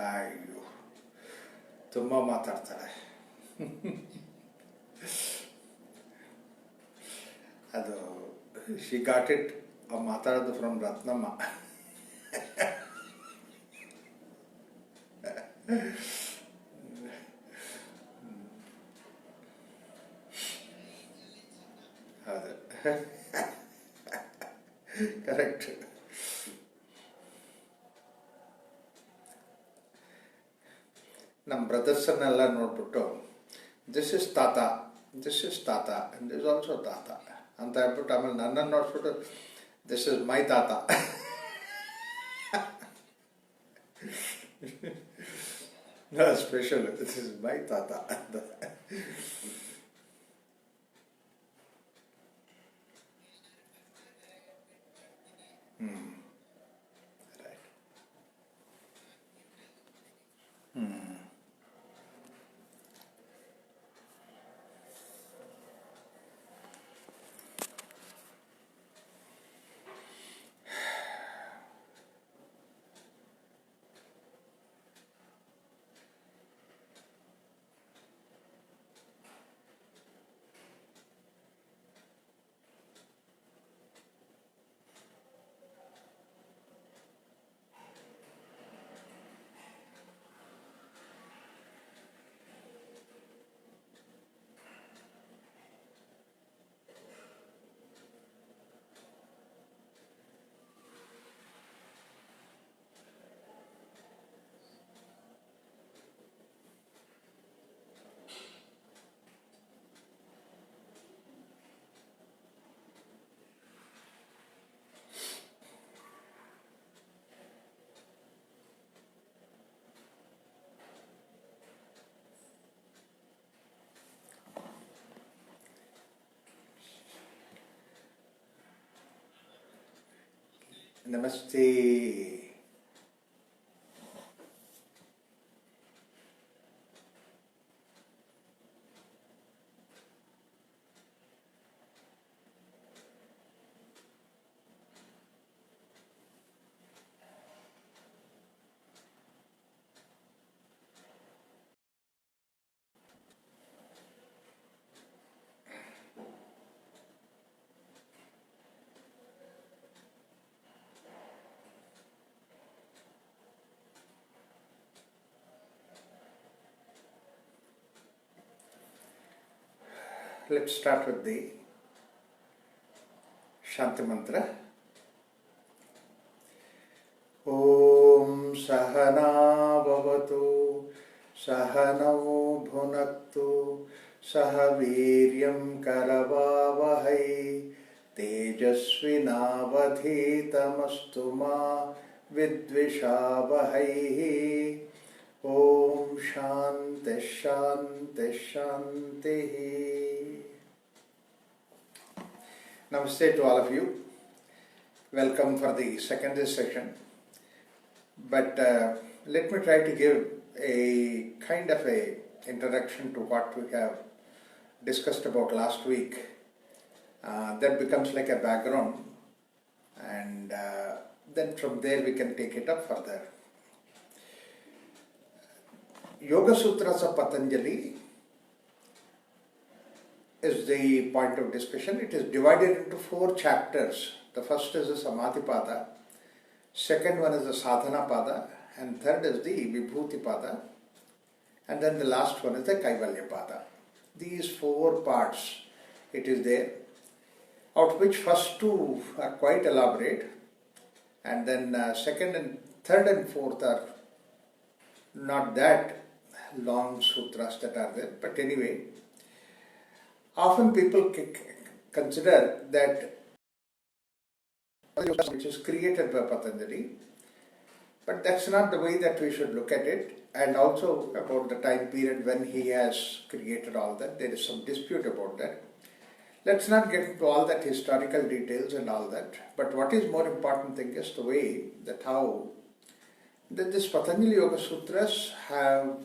ಅಯ್ಯೋ ತುಂಬ ಮಾತಾಡ್ತಾಳೆ. ಅದು ಶಿ ಗಾಟ್ ಇಟ್ ಮಾತಾಡೋದು ಫ್ರಮ್ ರತ್ನಮ್ಮ. ಹೌದು, ಕರೆಕ್ಟ್. ನಮ್ಮ ಬ್ರದರ್ಸನ್ನೆಲ್ಲ ನೋಡ್ಬಿಟ್ಟು ದಿಸ್ ಇಸ್ ತಾತ, ದಿಸ್ ಇಸ್ ತಾತ, ದಿಸ್ ಇಸ್ ಆಲ್ಸೋ ತಾತ ಅಂತ ಹೇಳ್ಬಿಟ್ಟು ಆಮೇಲೆ ನನ್ನನ್ನು ನೋಡ್ಬಿಟ್ಟು ದಿಸ್ ಇಸ್ ಮೈ ತಾತ. ಸ್ಪೆಷಲ್, ದಿಸ್ ಇಸ್ ಮೈ ತಾತ ಅಂತ. ರೈಟ್. ನಮಸ್ತೆ. Let's start with the Shanti Mantra. Om Sahana Bhavatu Sahanau Bhunaktu Sahaviryam Karavavahai Tejasvinavadhitamastu ma Vidvishavahai. Om Shanti Shanti Shanti. Namaste to all of you. Welcome for the second session. But let me try to give a kind of a introduction to what we have discussed about last week. That becomes like a background, and then from there we can take it up further. Yoga Sutras of Patanjali is the point of discussion. It is divided into 4 chapters. The first is the Samadhi Pada, second one is the Sadhana Pada, and third is the Vibhuti Pada, and then the last one is the Kaivalya Pada. These 4 parts it is there, out of which first 2 are quite elaborate, and then second and third and fourth are not that long sutras that are there. But anyway, often people consider that which is created by Patanjali, but that's not the way that we should look at it. And also about the time period when he has created all that, there is some dispute about that. Let's not get into all that historical details and all that, but what is more important thing is the way that how that this Patanjali Yoga Sutras have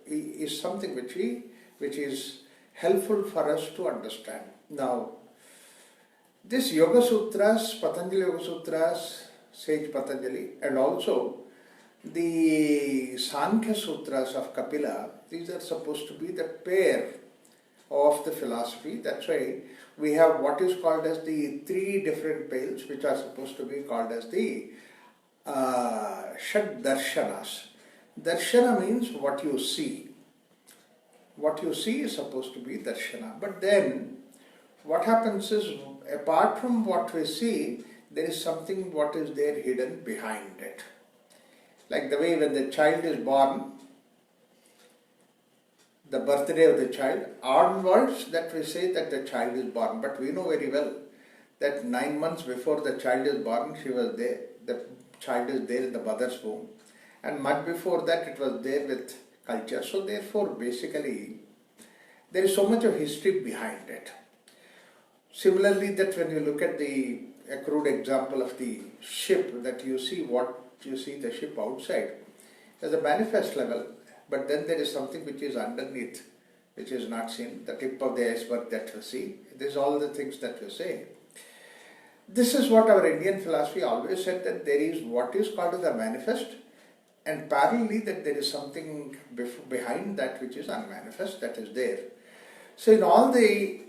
is something which is helpful for us to understand. Now, this Yoga Sutras, Patanjali Yoga Sutras, Sage Patanjali, and also The Sankhya Sutras of Kapila, these are supposed to be the pair of the philosophy. That's why we have what is called as the three different pails, which are supposed to be called as the Shad Darshanas. Darshana means what you see. What you see is supposed to be Darshana. But then what happens is, apart from what we see, there is something what is there hidden behind it. Like the way when the child is born, the birthday of the child, onwards that we say that the child is born. But we know very well that 9 months before the child is born, she was there. The child is there in the mother's womb. And much before that, it was there with culture. So therefore, basically, there is so much of history behind it. Similarly, that when you look at a crude example of the ship, that you see the ship outside as a manifest level, but then there is something which is underneath, which is not seen, the tip of the iceberg that we see. These are all the things that we say. This is what our Indian philosophy always said, that there is what is called as a manifest, and parallelly that there is something behind that which is unmanifest, that is there. So in all the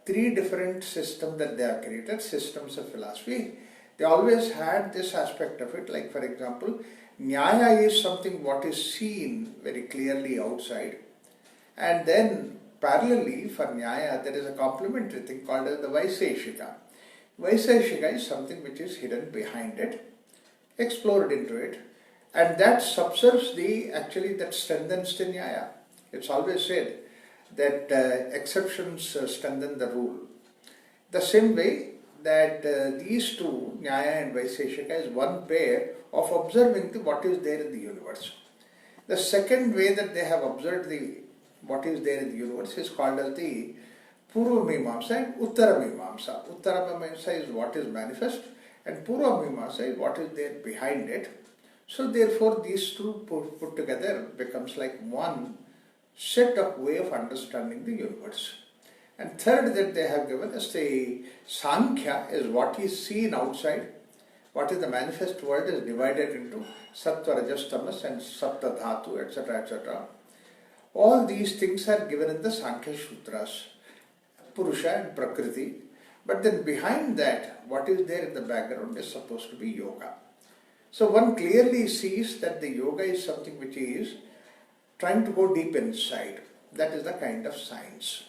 three different systems that they have created, systems of philosophy, they always had this aspect of it. Like for example, Nyaya is something what is seen very clearly outside, and then parallelly for Nyaya there is a complementary thing called as the Vaiseshika. Vaiseshika is something which is hidden behind it, explored into it, and that subserves that strengthens the Nyaya. It's always said that exceptions strengthen the rule. The same way that these two, Nyaya and Vaiseshika, is one pair of observing what is there in the universe. The second way that they have observed what is there in the universe is called as the Purva Mimamsa and Uttara Mimamsa. Uttara Mimamsa is what is manifest, and Purva Mimamsa is what is there behind it. So therefore these two put together becomes like one set of way of understanding the universe. And third that they have given us the Sankhya is what is seen outside, what is the manifest world is divided into Sattva, Rajas, Tamas and Sapta Dhatu, etc., etc. All these things are given in the Sankhya Sutras, Purusha and Prakriti. But then behind that, what is there in the background is supposed to be yoga. So one clearly sees that the yoga is something which is trying to go deep inside. That is the kind of science.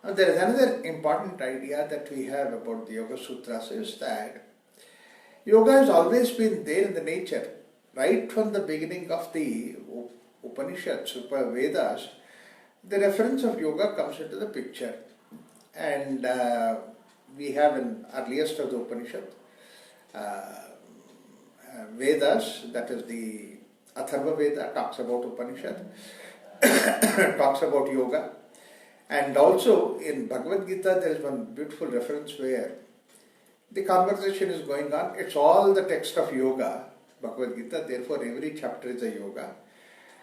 Now there is another important idea that we have about the Yoga Sutras is that yoga has always been there in the nature. Right from the beginning of the Upanishads, Vedas, the reference of yoga comes into the picture. And we have in earliest of the Upanishad, Vedas, that is the Atharva Veda, talks about Upanishad, talks about yoga. And also in Bhagavad Gita there is one beautiful reference where the conversation is going on. It's all the text of yoga, Bhagavad Gita, therefore every chapter is a yoga.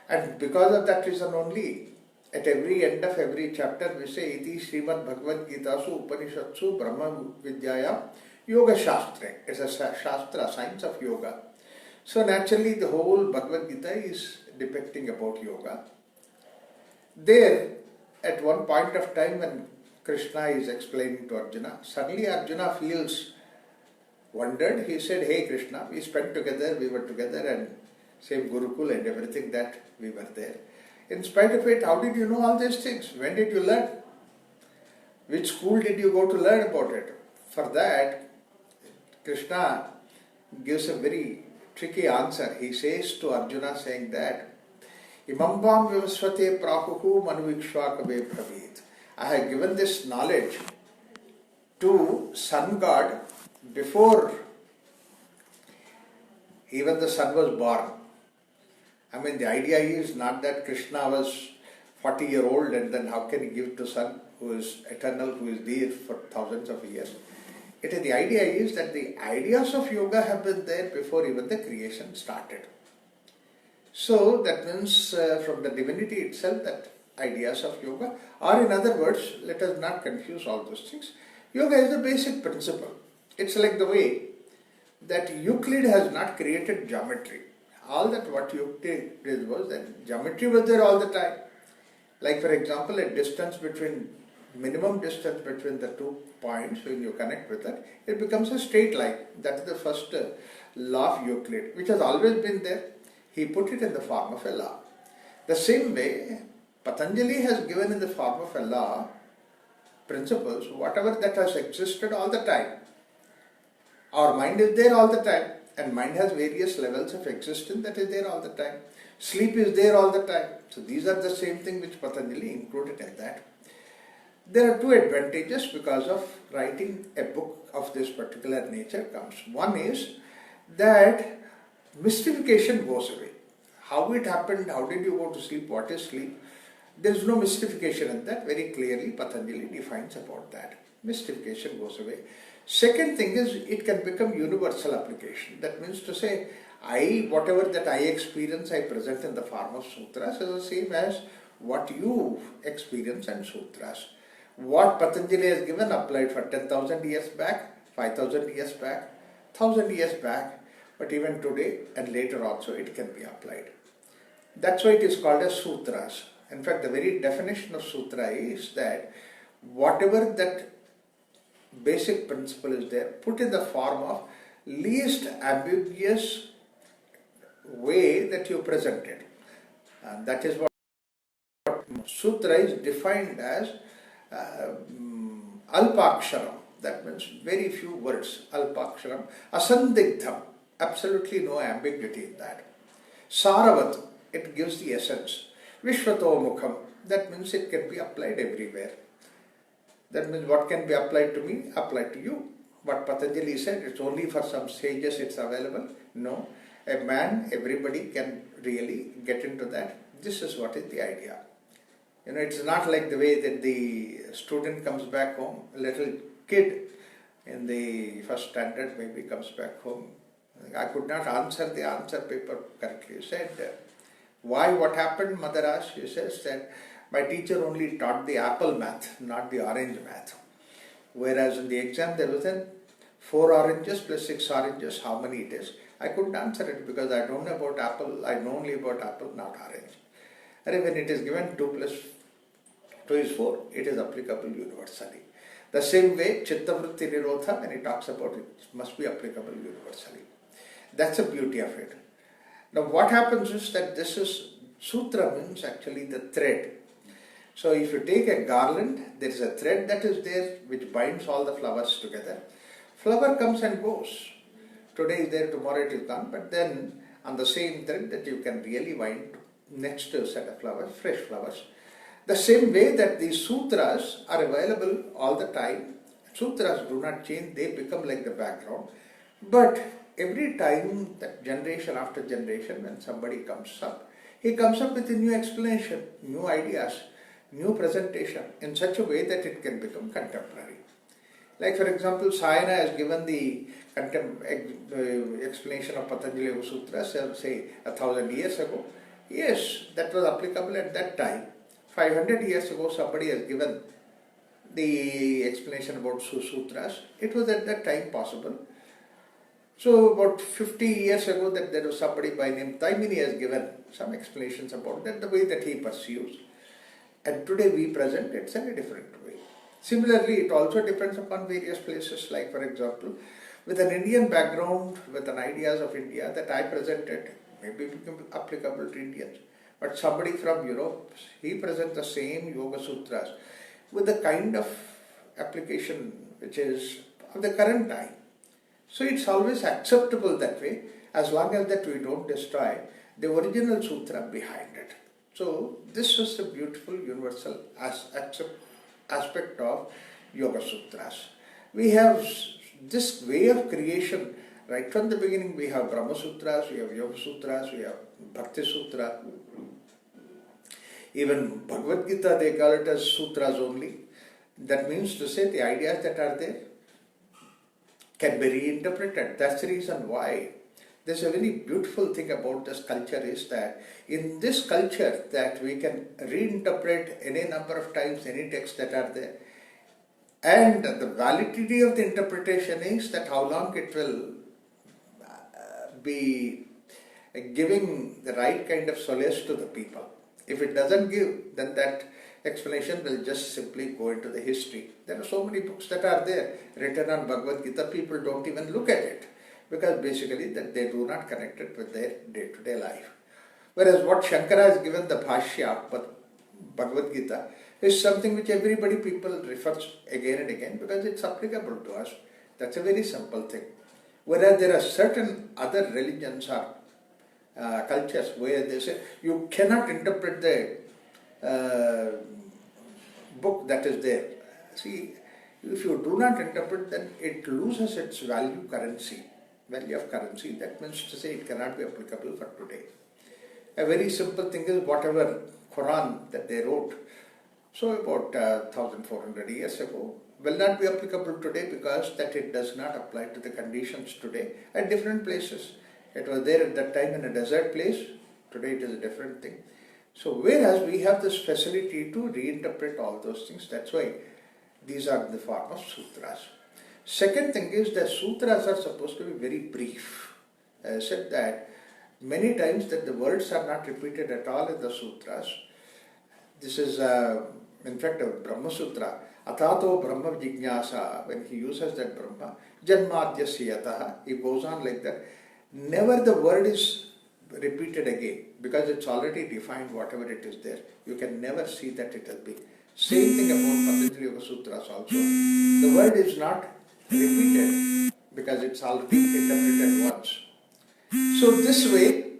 And because of that reason only, at every end of every chapter we say, Iti Srimad Bhagavad Gita Su Upanishadsu Brahma Vidyaya Yoga Shastra. It's a Shastra, science of yoga. So naturally the whole Bhagavad Gita is depicting about yoga. There, at one point of time when Krishna is explaining to Arjuna, suddenly Arjuna feels wondered. He said, hey Krishna, we spent together, we were together and same Gurukul and everything that we were there. In spite of it, how did you know all these things? When did you learn? Which school did you go to learn about it? For that, Krishna gives a very tricky answer. He says to Arjuna saying that, Imambam vivasvate prahuhu manuvikshvakabe praveet. I have given this knowledge to sun god before even the sun was born. I mean, the idea is not that Krishna was 40-year-old and then how can he give to sun who is eternal, who is there for thousands of years. The idea is that the ideas of yoga have been there before even the creation started. So that means from the divinity itself that ideas of yoga, or in other words, let us not confuse all those things. Yoga is the basic principle. It's like the way that Euclid has not created geometry. all that what Euclid did was that geometry was there all the time. Like for example, minimum distance between the 2 points, when you connect with it becomes a straight line. That is the first law of Euclid, which has always been there. He put it in the form of a law. The same way, Patanjali has given in the form of a law principles, whatever that has existed all the time. Our mind is there all the time, and mind has various levels of existence that is there all the time. Sleep is there all the time. So these are the same thing which Patanjali included in that. There are two advantages because of writing a book of this particular nature comes. One is that mystification goes away. How it happened, how did you go to sleep, what is sleep? There is no mystification in that. Very clearly Patanjali defines about that. Mystification goes away. Second thing is it can become universal application. That means to say, whatever that I experience, I present in the form of sutras is the same as what you experience in sutras. What Patanjali has given applied for 10,000 years back, 5,000 years back, 1,000 years back, but even today and later also it can be applied. That's why it is called as sutras. In fact, the very definition of sutra is that whatever that basic principle is there, put in the form of least ambiguous way that you present it. And that is what sutra is defined as alpaksharam. That means very few words. Alpaksharam. Asandigdham. Absolutely no ambiguity in that. Saravat. It gives the essence. Vishvato mukham. That means it can be applied everywhere. That means what can be applied to me, applied to you. What Patanjali said, it's only for some sages it's available. No. A man, everybody can really get into that. This is what is the idea. It's not like the way that the student comes back home, a little kid in the first standard maybe comes back home. I could not answer the answer paper correctly. He said, why, what happened, mother asked? She says that my teacher only taught the apple math, not the orange math. Whereas in the exam there was then 4 oranges plus 6 oranges, how many it is? I couldn't answer it because I don't know about apple, I know only about apple, not orange. And when it is given 2 plus 2 is 4, it is applicable universally. The same way, Chitta Vritti Nirodha, when he talks about it, must be applicable universally. That's the beauty of it. Now what happens is that this is, sutra means actually the thread. So if you take a garland, there is a thread that is there which binds all the flowers together. Flower comes and goes. Today is there, tomorrow it is gone, but then on the same thread that you can really wind next set of flowers, fresh flowers. The same way that these sutras are available all the time. Sutras do not change, they become like the background. But every time that generation after generation when somebody comes up, he comes up with a new explanation, new ideas, new presentation in such a way that it can become contemporary. Like for example, Sayana has given the explanation of Patanjali Sutras, say 1,000 years ago. Yes, that was applicable at that time. 500 years ago, somebody has given the explanation about sutras. It was at that time possible. So about 50 years ago, that there was somebody by name Taimini has given some explanations about that, the way that he pursues. And today we present it in a different way. Similarly, it also depends upon various places. Like for example, with an Indian background, with an ideas of India that I presented, maybe become applicable to Indians. But somebody from Europe, he presents the same Yoga Sutras with the kind of application which is of the current time. So it's always acceptable that way, as long as that we don't destroy the original sutra behind it. So this is the beautiful universal aspect of Yoga Sutras. We have this way of creation. Right from the beginning we have Brahma Sutras, we have Yoga Sutras, we have Bhakti Sutra. Even Bhagavad Gita, they call it as sutras only. That means to say the ideas that are there can be reinterpreted. That's the reason why. There's a very beautiful thing about this culture is that in this culture that we can reinterpret any number of times any texts that are there. And the validity of the interpretation is that how long it will be giving the right kind of solace to the people. If it doesn't give, then that explanation will just simply go into the history. There are so many books that are there written on Bhagavad Gita, people don't even look at it because basically that they do not connect it with their day-to-day life. Whereas what Shankara has given the Bhashya, Bhagavad Gita, is something which people refers again and again because it's applicable to us. That's a very simple thing. Whereas there are certain other religions or cultures where they say you cannot interpret the book that is there. See, if you do not interpret, then it loses its value of currency. That means to say it cannot be applicable for today. A very simple thing is whatever Quran that they wrote, so about 1400 years ago, will not be applicable today because that it does not apply to the conditions today at different places. It was there at that time in a desert place, today it is a different thing. So whereas we have this facility to reinterpret all those things, that's why these are the form of sutras. Second thing is that sutras are supposed to be very brief. I said that many times that the words are not repeated at all in the sutras. This is in fact a Brahma Sutra. Atato Brahma Jignasa, when he uses that Brahma, Janmadhyasya yataha, he goes on like that. Never the word is repeated again because it's already defined whatever it is there. You can never see that it will be. Same thing about Patanjali Yoga Sutras also. The word is not repeated because it's already interpreted once. So this way,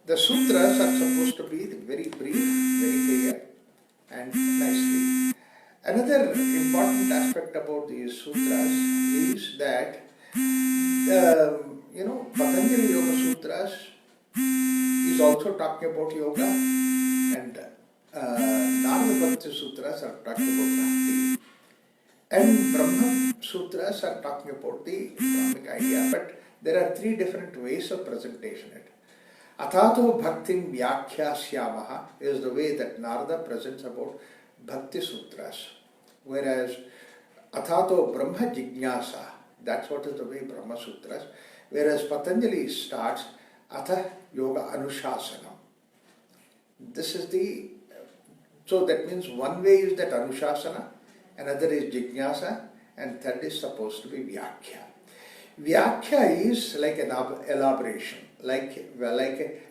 the sutras are supposed to be very brief, very clear and nicely. Another important aspect about these sutras is that Patanjali Yoga Sutras is also talking about yoga and Narada Bhakti Sutras are talking about bhakti and Brahma Sutras are talking about the Brahmic idea, but there are three different ways of presentation it. Athato Bhaktim Vyakhyāsyāmaha is the way that Narada presents about Bhakti Sutras, whereas Athato Brahma Jignasa, that's what is the way Brahma Sutras, whereas Patanjali starts Atha Yoga Anushasanam. This is so that means one way is that Anushasana, another is Jignasa, and third is supposed to be Vyakhya. Vyakhya is like an elaboration, like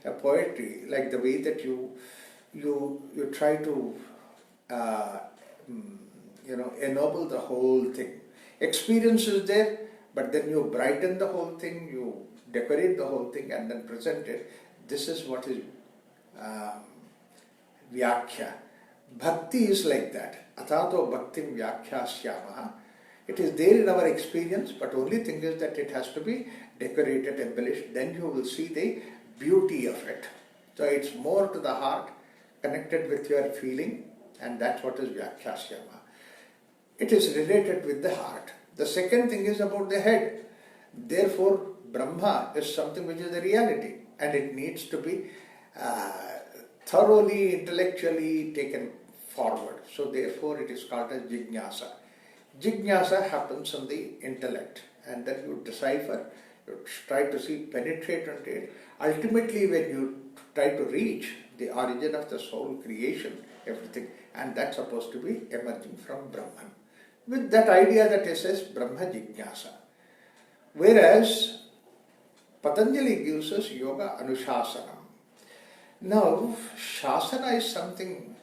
a poetry, like the way that you try to ennoble the whole thing. Experience is there, but then you brighten the whole thing, you decorate the whole thing and then present it. This is what is Vyakhya. Bhakti is like that. Athato Bhaktim Vyakhyāsyāmaha. It is there in our experience, but only thing is that it has to be decorated, embellished. Then you will see the beauty of it. So it's more to the heart, connected with your feeling, and that's what is Vyakhyāsyāmaha. It is related with the heart. The second thing is about the head. Therefore, Brahma is something which is a reality, and it needs to be thoroughly, intellectually taken forward. So therefore, it is called as Jignasa. Jignasa happens on the intellect, and then you decipher, you try to see, penetrate into it. Ultimately, when you try to reach the origin of the soul creation, everything, and that's supposed to be emerging from Brahman. With that idea that it says Brahma Jignasa. Whereas Patanjali gives us Yoga Anushasanam. Now, Shasana is something,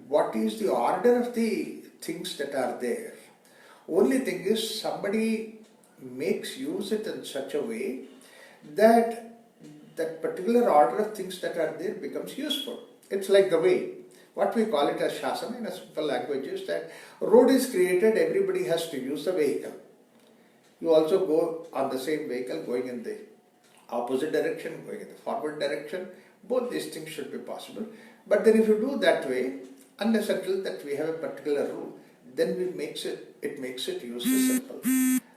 what is the order of the things that are there? Only thing is somebody use it in such a way that that particular order of things that are there becomes useful. It's like the way, what we call it as Shasana in a simple language is that road is created, everybody has to use the vehicle. You also go on the same vehicle going in the opposite direction, going in the forward direction. Both these things should be possible. But then if you do that way, unless until that we have a particular rule, then it makes it useless simple.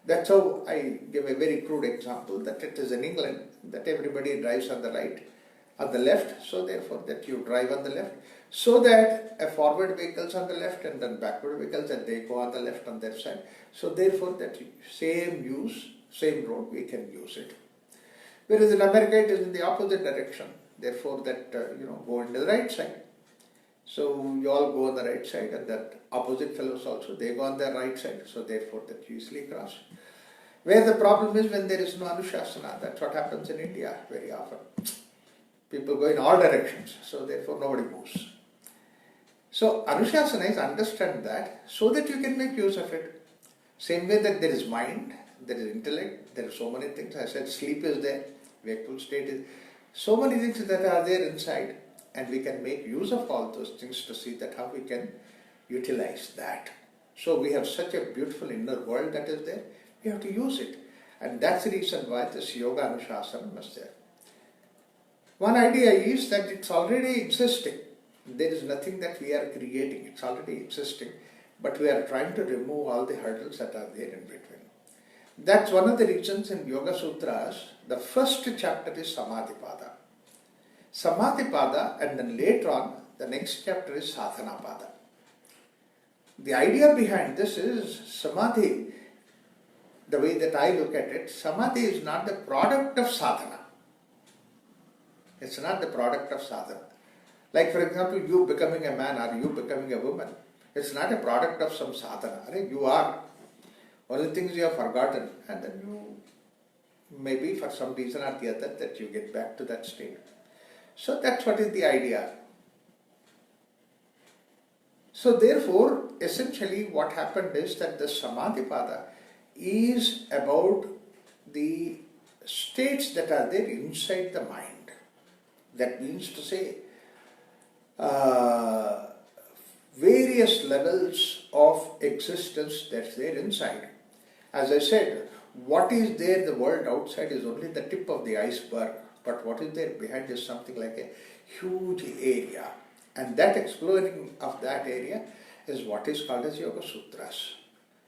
That's how I give a very crude example that it is in England that everybody drives on the right, on the left, so therefore that you drive on the left, so that a forward vehicles on the left and then backward vehicles and they go on the left on their side. So therefore that same road we can use it. Whereas in America it is in the opposite direction. Therefore that, go in the right side. So you all go on the right side, and that opposite fellows also, they go on the right side. So therefore that you easily cross. Where the problem is when there is no Anushasana. That's what happens in India very often. People go in all directions. So therefore nobody moves. So Anushasana is understand that so that you can make use of it. Same way that there is mind, there is intellect, there are so many things. I said sleep is there, wakeful state is so many things that are there inside, and we can make use of all those things to see that how we can utilize that. So we have such a beautiful inner world that is there, we have to use it. And that's the reason why this Yoga Anushasana was there. One idea is that it's already existing. There is nothing that we are creating, it's already existing, but we are trying to remove all the hurdles that are there in between. That's one of the reasons in Yoga Sutras, the first chapter is Samadhipada. Samadhipada, and then later on, the next chapter is Sadhanapada. The idea behind this is Samadhi, the way that I look at it, Samadhi is not the product of sadhana. It's not the product of sadhana. Like for example, you becoming a man or you becoming a woman, it's not a product of some sadhana. You are. Only things you have forgotten, and then you maybe for some reason or the other that you get back to that state. So that's what is the idea. So therefore, essentially what happened is that the Samadhipada is about the states that are there inside the mind. That means to say, various levels of existence that's there inside. As I said, what is there, the world outside is only the tip of the iceberg, but what is there behind is something like a huge area. And that exploring of that area is what is called as Yoga Sutras.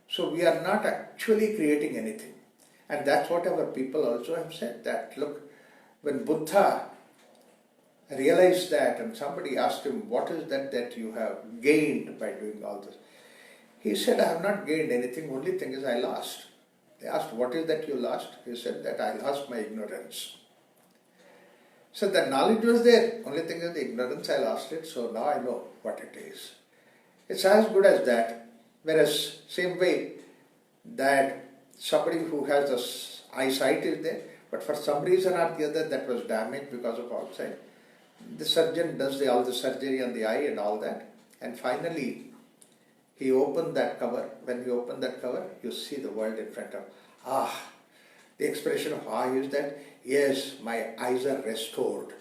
So we are not actually creating anything. And that's what our people also have said, that look, when Buddha realized that and somebody asked him, what is that you have gained by doing all this? He said, I have not gained anything, only thing is I lost. They asked, what is that you lost? He said that I lost my ignorance. So the knowledge was there, only thing is the ignorance, I lost it, so now I know what it is. It's as good as that. Whereas same way that somebody who has this eyesight is there, but for some reason or the other that was damaged because of outside. The surgeon does all the surgery on the eye and all that, and finally he opened that cover. When you open that cover, you see the world in front of. The expression of is that, yes, my eyes are restored.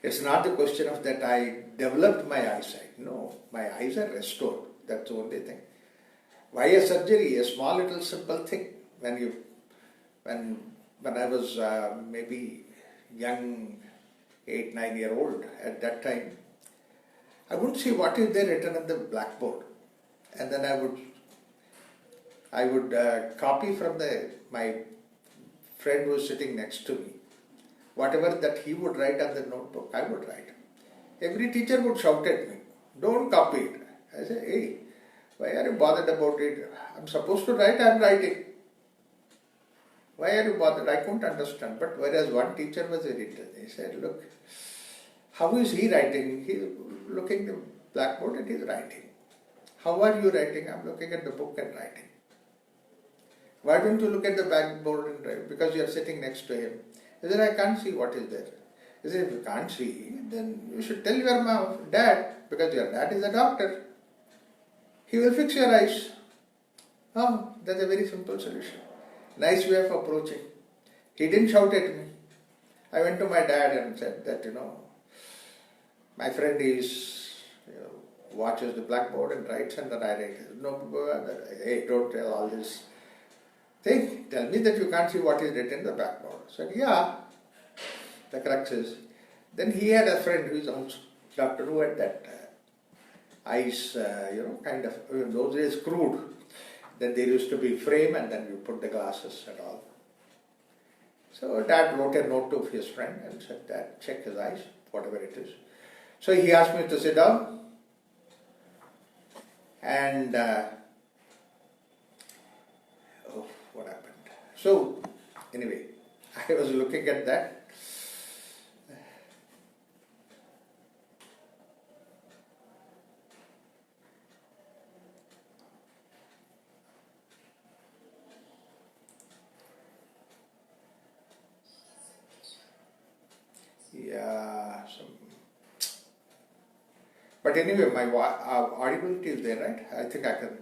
It's not the question of that I developed my eyesight. No, my eyes are restored. That's the only thing. Why a surgery? A small little simple thing. When I was maybe young, 8-9-year-old at that time, I wouldn't see what is there written on the blackboard, and then I would copy from my friend who was sitting next to me. Whatever that he would write on the notebook, I would write. Every teacher would shout at me, don't copy it. I say, hey, why are you bothered about it? I'm supposed to write, I'm writing. Why are you bothered? I couldn't understand. But whereas one teacher was irritated, he said, look, how is he writing? He's looking at the blackboard and he's writing. How are you writing? I'm looking at the book and writing. Why don't you look at the blackboard and write? Because you are sitting next to him. He said, I can't see what is there. He said, if you can't see, then you should tell your dad, because your dad is a doctor. He will fix your eyes. Oh, that's a very simple solution. Nice way of approaching. He didn't shout at me. I went to my dad and said that, my friend watches the blackboard and writes and then I write. No, hey, don't tell all this thing. Tell me that you can't see what is written in the blackboard. I said, yeah, the crux is. Then he had a friend who is also doctor who had that eyes, kind of, in those days crude. Then there used to be frame and then you put the glasses and all. So Dad wrote a note to his friend and said, Dad, check his eyes, whatever it is. So he asked me to sit down and what happened? So anyway, I was looking at that. Yeah, but anyway, my audibility is there, right? I think I can.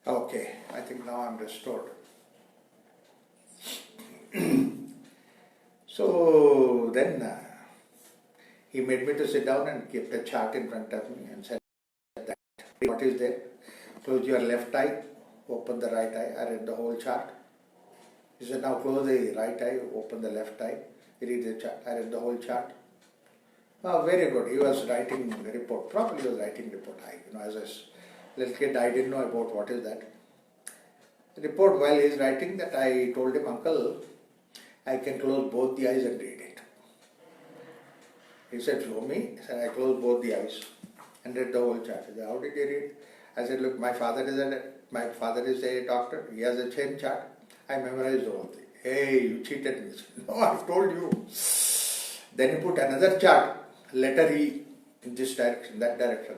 Okay, I think now I'm restored. So then he made me to sit down and kept a chart in front of me and said that what is there? Close your left eye, open the right eye. I read the whole chart. He said now close the right eye, open the left eye, read the chart. I read the whole chart. Oh, very good. He was writing the report. Probably he was writing report. As a little kid, I didn't know about what is that. Report, while he is writing that, I told him, Uncle, I can close both the eyes and read it. He said, show me. I said, I closed both the eyes and read the whole chart. He said, how did you read? I said, look, my father is a doctor. He has a chain chart. I memorized the whole thing. Hey, you cheated me. Said, no, I told you. Then he put another chart, letter E, in this direction, that direction.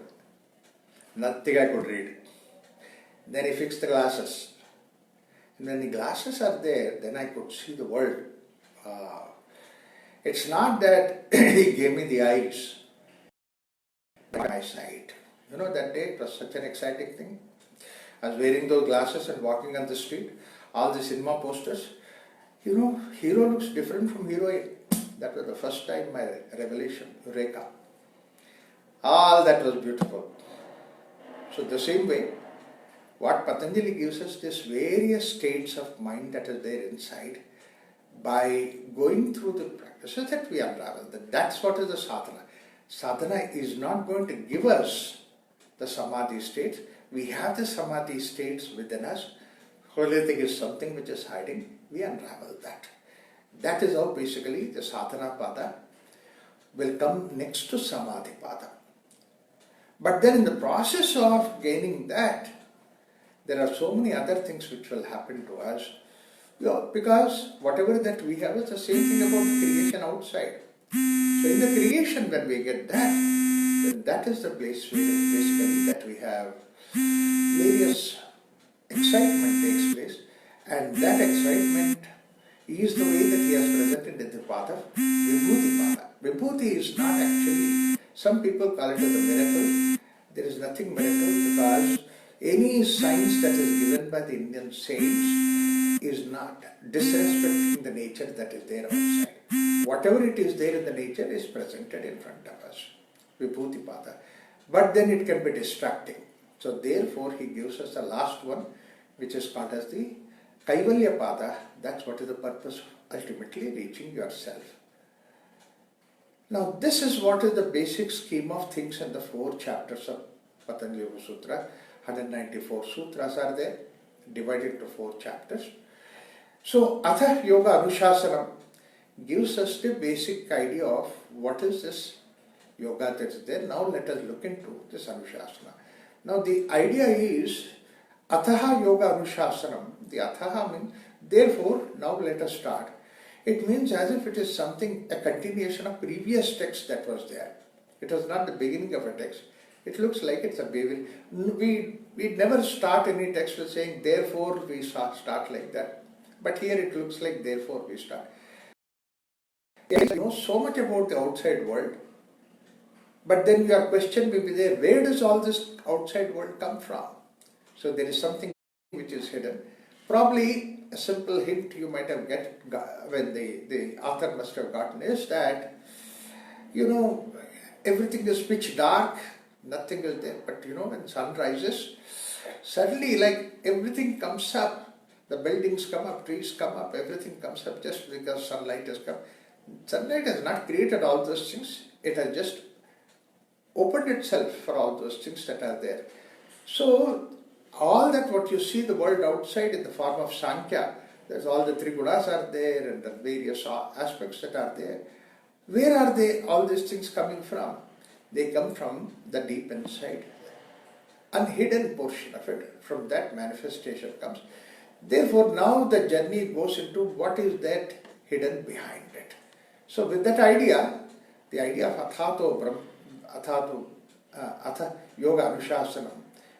Nothing I could read. Then he fixed the glasses. And when the glasses are there, then I could see the world. It's not that he gave me the eyes by my side. That day it was such an exciting thing. I was wearing those glasses and walking on the street, all the cinema posters. Hero looks different from heroine. That was the first time my revelation, Eureka. All that was beautiful. So the same way, what Patanjali gives us, this various states of mind that is there inside, by going through the practices that we unravel. That's what is the sadhana. Sadhana is not going to give us the samadhi states. We have the samadhi states within us. Holy thing is something which is hiding. We unravel that. That is how basically the sadhana pada will come next to samadhi pada. But then in the process of gaining that, there are so many other things which will happen to us. Because whatever that we have is the same thing about the creation outside. So in the creation, when we get that, then that is the place where basically that we have various excitement takes place, and that excitement is the way that he has presented in the path of Vibhuti Pada. Vibhuti is not actually, some people call it as a miracle. There is nothing miracle, because any science that is given by the Indian saints is not disrespecting the nature that is there outside. Whatever it is there in the nature is presented in front of us, Vibhuti Pada. But then it can be distracting. So therefore he gives us the last one, which is called as the Kaivalya Pada. That's what is the purpose of ultimately reaching yourself. Now this is what is the basic scheme of things in the 4 chapters of Patanjali Yoga Sutra. 194 sutras are there, divided into 4 chapters. So Atha Yoga Anushasanam gives us the basic idea of what is this yoga that is there. Now let us look into this Anushasana. Now the idea is Atha Yoga Anushasanam. The Atha means therefore. Now let us start. It means as if it is something, a continuation of previous text that was there. It was not the beginning of a text. It looks like it's a baby. We never start any text with saying therefore we start like that. But here it looks like therefore we start. You know so much about the outside world, but then your question will be there, where does all this outside world come from? So there is something which is hidden. Probably a simple hint you might have when the author must have gotten is that, everything is pitch dark, nothing is there. But when sun rises, suddenly like everything comes up. The buildings come up, trees come up, everything comes up just because sunlight has come. Sunlight has not created all those things. It has just opened itself for all those things that are there. So all that what you see the world outside in the form of Sankhya, there's all the three gunas are there and the various aspects that are there. Where are they, all these things coming from? They come from the deep inside. Unhidden portion of it, from that manifestation comes. Therefore, now the journey goes into what is that hidden behind it. So, with that idea, the idea of Atha Yoga Anushasanam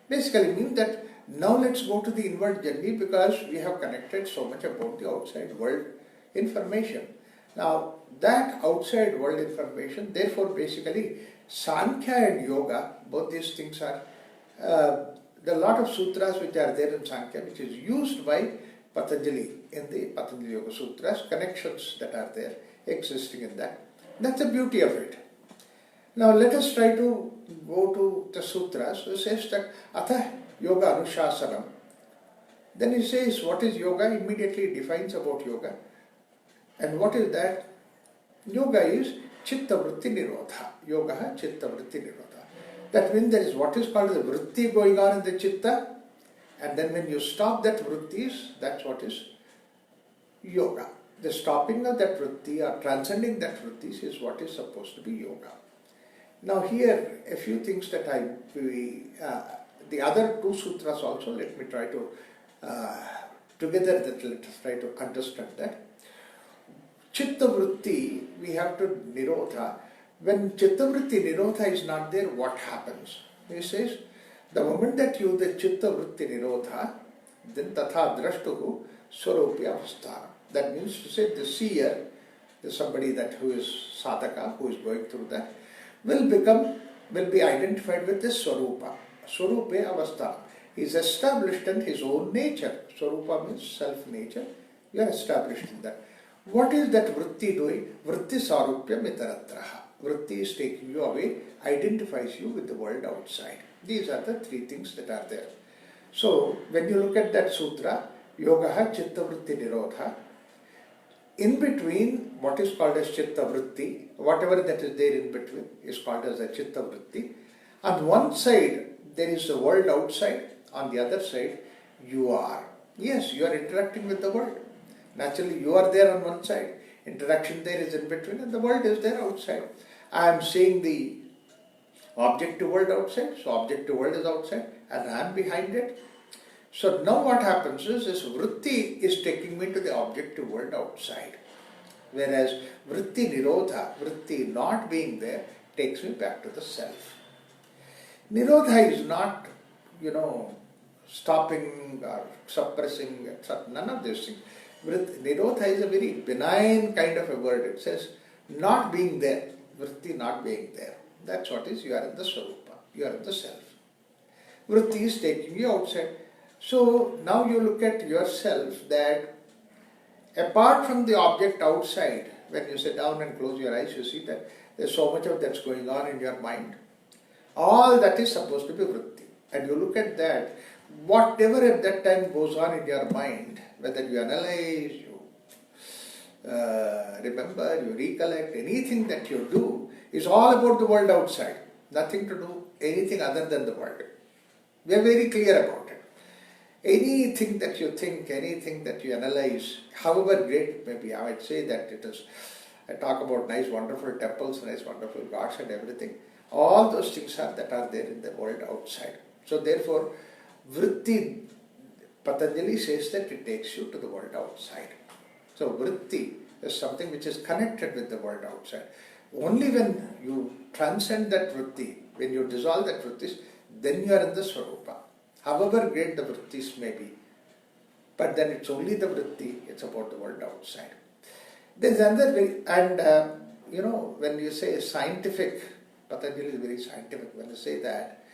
basically means that now let's go to the inward journey, because we have connected so much about the outside world information. Now, that outside world information, therefore, basically, Sankhya and Yoga, both these things are, there are a lot of sutras which are there in Sankhya, which is used by Patanjali in the Patanjali Yoga Sutras, connections that are there existing in that. That's the beauty of it. Now let us try to go to the sutras. It says that Atha Yoga Anushasanam. Then he says what is yoga, immediately defines about yoga. And what is that? Yoga is Chitta Vritti Nirodha. Yoga Chitta Vritti Nirodha. That means there is what is called the vritti going on in the chitta, and then when you stop that vrittis, that's what is yoga. The stopping of that vritti or transcending that vrittis is what is supposed to be yoga. Now here a few things that the other two sutras also, let me try to together that let us try to understand that. Chitta vritti we have to nirodha. When chitta vritti nirodha is not there, what happens? He says, the moment that you the chitta vritti nirodha, then tatha drashtuhu swarupya avasthana. That means to say the seer, the somebody that who is sadhaka, who is going through that, will be identified with this swarupa. Swarupya avasthana. He is established in his own nature. Swarupa means self-nature. You are established in that. What is that vritti doing? Vritti sarupya mitaratraha. Vritti is taking you away, identifies you with the world outside. These are the three things that are there. So, when you look at that sutra, Yogaha Chitta Vritti Nirodha, in between what is called as Chitta Vritti, whatever that is there in between is called as a Chitta Vritti. On one side, there is the world outside. On the other side, you are. Yes, you are interacting with the world. Naturally, you are there on one side. Interaction there is in between, and the world is there outside. I am seeing the objective world outside, so objective world is outside, and I am behind it. So now what happens is this vritti is taking me to the objective world outside, whereas vritti nirodha, vritti not being there, takes me back to the self. Nirodha is not, stopping or suppressing, none of these things. Nirodha is a very benign kind of a word. It says not being there, vritti not being there. That's what is, you are in the swarupa, you are in the self. Vritti is taking you outside. So now you look at yourself that apart from the object outside, when you sit down and close your eyes, you see that there's so much of that's going on in your mind. All that is supposed to be vritti. And you look at that, whatever at that time goes on in your mind, whether you analyze, you remember, you recollect, anything that you do is all about the world outside. Nothing to do anything other than the world. We are very clear about it. Anything that you think, anything that you analyze, however great it may be, I would say that it is, I talk about nice wonderful temples, nice wonderful gods and everything. All those things that are there in the world outside. So therefore, vritti, Patanjali says that it takes you to the world outside. So vritti is something which is connected with the world outside. Only when you transcend that vritti, when you dissolve that vrittis, then you are in the swarupa. However great the vrittis may be, but then it's only the vritti, it's about the world outside. There's another way, and when you say scientific, Patanjali is very scientific. When you say that,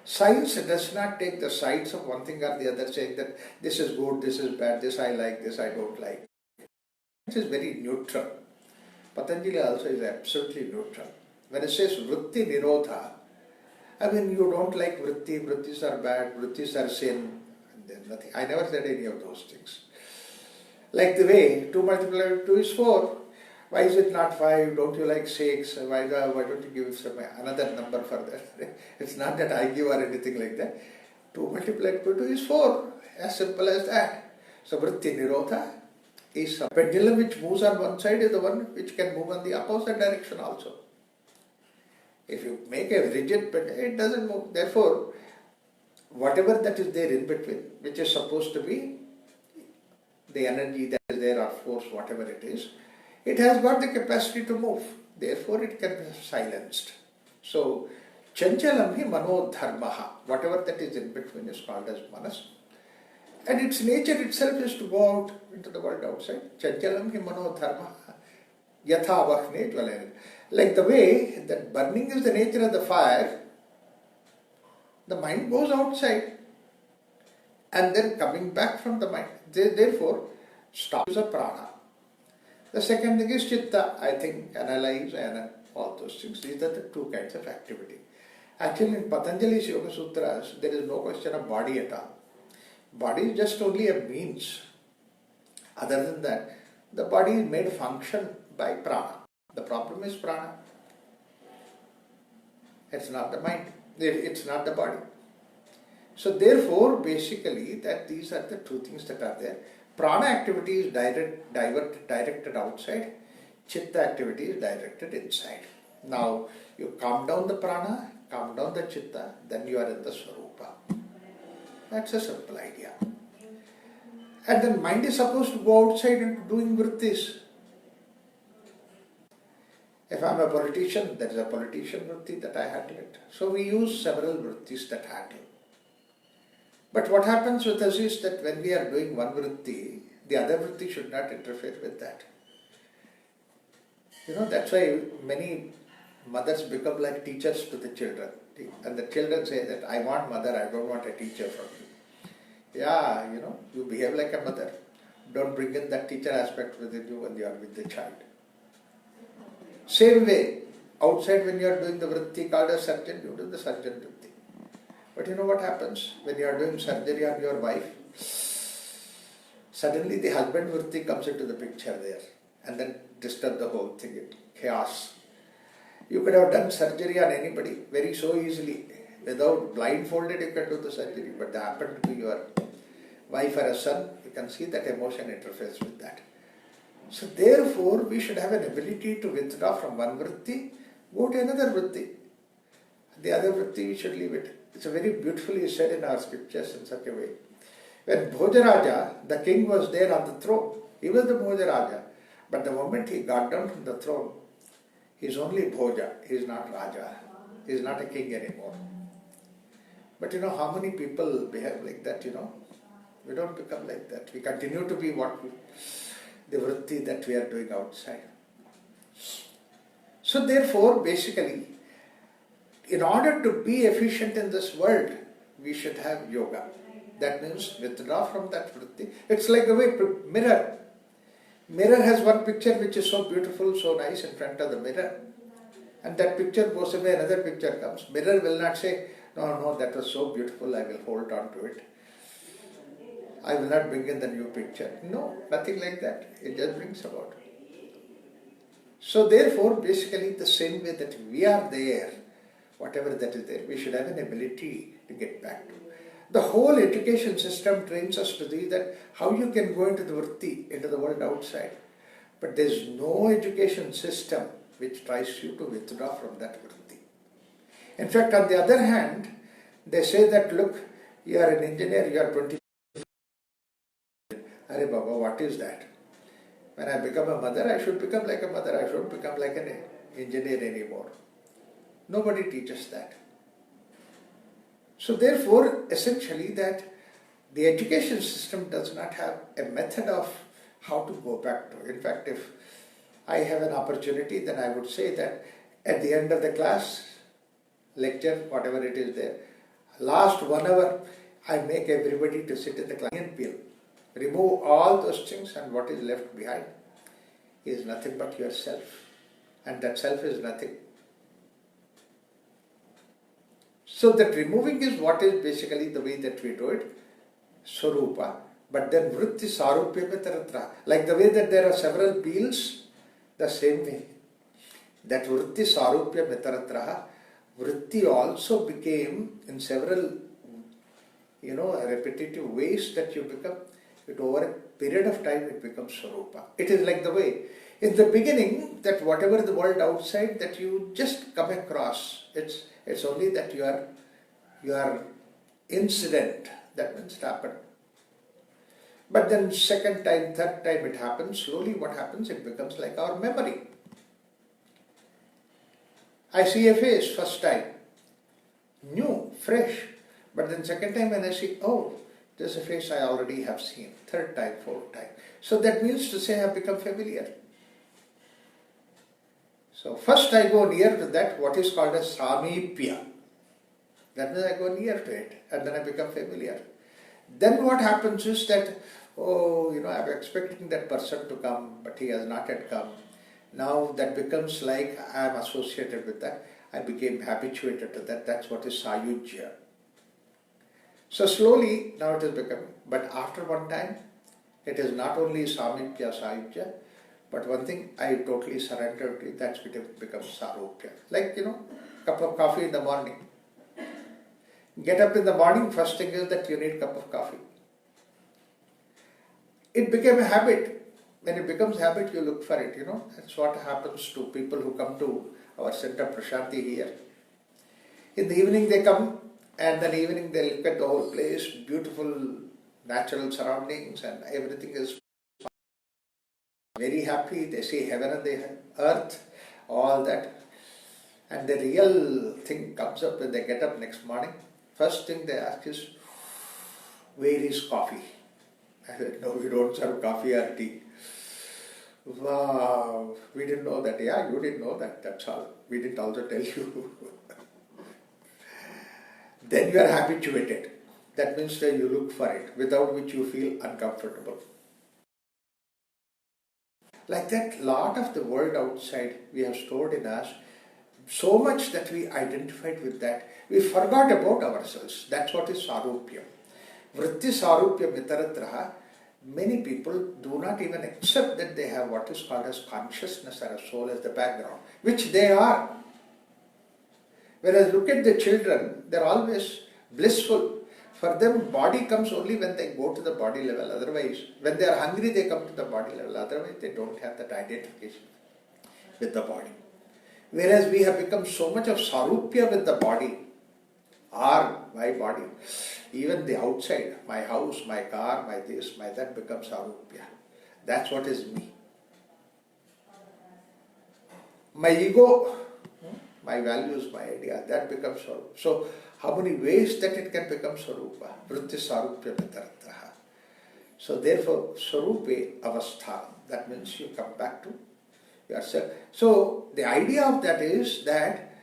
science does not take the sides of one thing or the other, saying that this is good, this is bad, this I like, this I don't like. It is very neutral. Patanjali also is absolutely neutral. When it says vritti nirodha, I mean, you don't like vritti, vrittis are bad, vrittis are sin, and then nothing. I never said any of those things. Like the way 2 multiplied by 2 is 4. Why is it not 5? Don't you like 6? Why don't you give some another number for that? It's not that I give or anything like that. 2 multiplied by 2 is 4. As simple as that. So vritti nirodha is a pendulum which moves on one side is the one which can move on the opposite direction also. If you make a rigid pendulum, it doesn't move. Therefore, whatever that is there in between, which is supposed to be the energy that is there or force, whatever it is, it has got the capacity to move. Therefore, it can be silenced. So, chanchalam hi mano dharmaha. Whatever that is in between is called as manas. And its nature itself is to go out into the world outside. Chanchalam hi mano dharmaha. Yatha vahne jvalena. Like the way that burning is the nature of the fire, the mind goes outside and then coming back from the mind. Therefore, stops a prana. The second thing is chitta. I think, analyze and all those things. These are the two kinds of activity. Actually, in Patanjali's Yoga Sutras, there is no question of body at all. Body is just only a means. Other than that, the body is made function by prana. The problem is prana. It's not the mind. It's not the body. So therefore, basically, that these are the two things that are there. Prana activity is directed outside. Chitta activity is directed inside. Now, you calm down the prana, calm down the chitta, then you are in the swarupa. That's a simple idea. And then mind is supposed to go outside and doing vrittis. If I am a politician, there is a politician vritti that I handle it. So we use several vrittis that handle. But what happens with us is that when we are doing one vritti, the other vritti should not interfere with that. That's why many mothers become like teachers to the children. And the children say that, I want mother, I don't want a teacher from you. Yeah, you behave like a mother. Don't bring in that teacher aspect within you when you are with the child. Same way, outside when you are doing the vritti called as surgeon, you do the surgeon vritti. But you know what happens? When you are doing surgery on your wife, suddenly the husband vritti comes into the picture there and then disturb the whole thing, chaos. You could have done surgery on anybody very so easily. Without blindfolded you can do the surgery, but they happen to be your wife or a son, you can see that emotion interferes with that. So therefore, we should have an ability to withdraw from one vritti, go to another vritti. The other vritti, we should leave it. It's very beautifully said in our scriptures in such a way. When Bhojaraja, the king, was there on the throne, he was the Bhojaraja. But the moment he got down from the throne, he is only Bhoja, he is not Raja. He is not a king anymore. But how many people behave like that, We don't become like that. We continue to be the vritti that we are doing outside. So therefore, basically, in order to be efficient in this world, we should have yoga. That means withdraw from that vritti. It's like the way mirror. Mirror has one picture which is so beautiful, so nice in front of the mirror. And that picture goes away, another picture comes. Mirror will not say, no, that was so beautiful, I will hold on to it. I will not bring in the new picture. No, nothing like that. It just brings about. So therefore, basically the same way that we are there, whatever that is there, we should have an ability to get back to. The whole education system trains us to see that how you can go into the vritti, into the world outside. But there is no education system which tries you to withdraw from that vritti. In fact, on the other hand, they say that, look, you are an engineer, you are 20. Arey Baba, what is that? When I become a mother, I should become like a mother. I shouldn't become like an engineer anymore. Nobody teaches that. So therefore, essentially that the education system does not have a method of how to go back to. In fact, if I have an opportunity, then I would say that at the end of the class, lecture, whatever it is there, last 1 hour, I make everybody to sit in the class and peel. Remove all those things, and what is left behind is nothing but yourself. And that self is nothing. So that removing is what is basically the way that we do it, Swarupa. But then vritti sarupya metaratra. Like the way that there are several peels, the same way. That vritti sarupya metaratra, vritti also became in several, repetitive ways that you become. Over a period of time it becomes Swarupa. It is like the way In the beginning, that whatever the world outside that you just come across, it's only that your incident that means it happened. But then second time, third time it happens, slowly what happens, it becomes like our memory. I see a face first time, new, fresh. But then second time when I see, oh, there's a face I already have seen. Third time, fourth time. So that means to say I have become familiar. So first I go near to that, what is called as samipya. That means I go near to it and then I become familiar. Then what happens is that, oh, I'm expecting that person to come, but he has not yet come. Now that becomes like I am associated with that. I became habituated to that. That's what is sayujya. So slowly now it is becoming. But after one time, it is not only samipya, sayujya, but one thing I totally surrendered to, that's when it becomes sarupya. Like, cup of coffee in the morning. Get up in the morning, first thing is that you need a cup of coffee. It became a habit. When it becomes habit, you look for it, That's what happens to people who come to our center Prashanti here. In the evening they come, and then evening they look at the whole place, beautiful natural surroundings and everything is very happy. They see heaven and the earth, all that. And the real thing comes up when they get up next morning. First thing they ask is, where is coffee? I said, no, we don't serve coffee or tea. Wow, we didn't know that. Yeah, you didn't know that, that's all. We didn't also tell you. Then you are habituated. That means that you look for it, without which you feel uncomfortable. Like that, lot of the world outside we have stored in us, so much that we identified with that, we forgot about ourselves. That's what is sarupyam. Vritti sarupyam itaratraha. Many people do not even accept that they have what is called as consciousness or a soul as the background, which they are. Whereas look at the children, they're always blissful. For them, body comes only when they go to the body level. Otherwise, when they are hungry, they come to the body level. Otherwise, they don't have that identification with the body. Whereas we have become so much of sarupya with the body, my body, even the outside, my house, my car, my this, my that becomes sarupya. That's what is me. My ego, my values, my idea, that becomes sarupa. So, how many ways that it can become sarupa? Vritti sarupya vitaratraha. So, therefore, sarupe avastha. That means you come back to yourself. So, the idea of that is that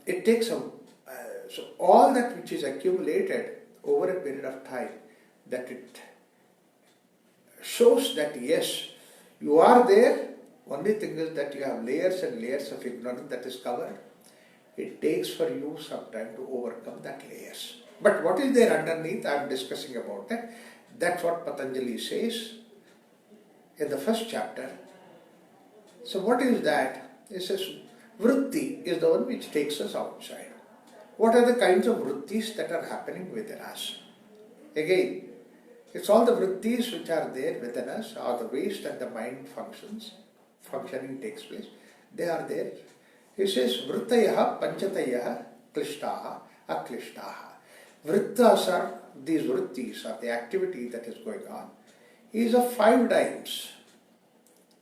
it takes so all that which is accumulated over a period of time, that it shows that yes, you are there. Only thing is that you have layers and layers of ignorance that is covered. It takes for you some time to overcome that layers. But what is there underneath, I am discussing about that. That's what Patanjali says in the first chapter. So what is that? It says, vritti is the one which takes us outside. What are the kinds of vrittis that are happening within us? Again, it's all the vrittis which are there within us, are the ways that the mind functioning takes place. They are there. He says, vrittayaha panchatayaha klishtaha aklishtaha. Vrittas are, these vrittis are the activity that is going on, is of 5 types.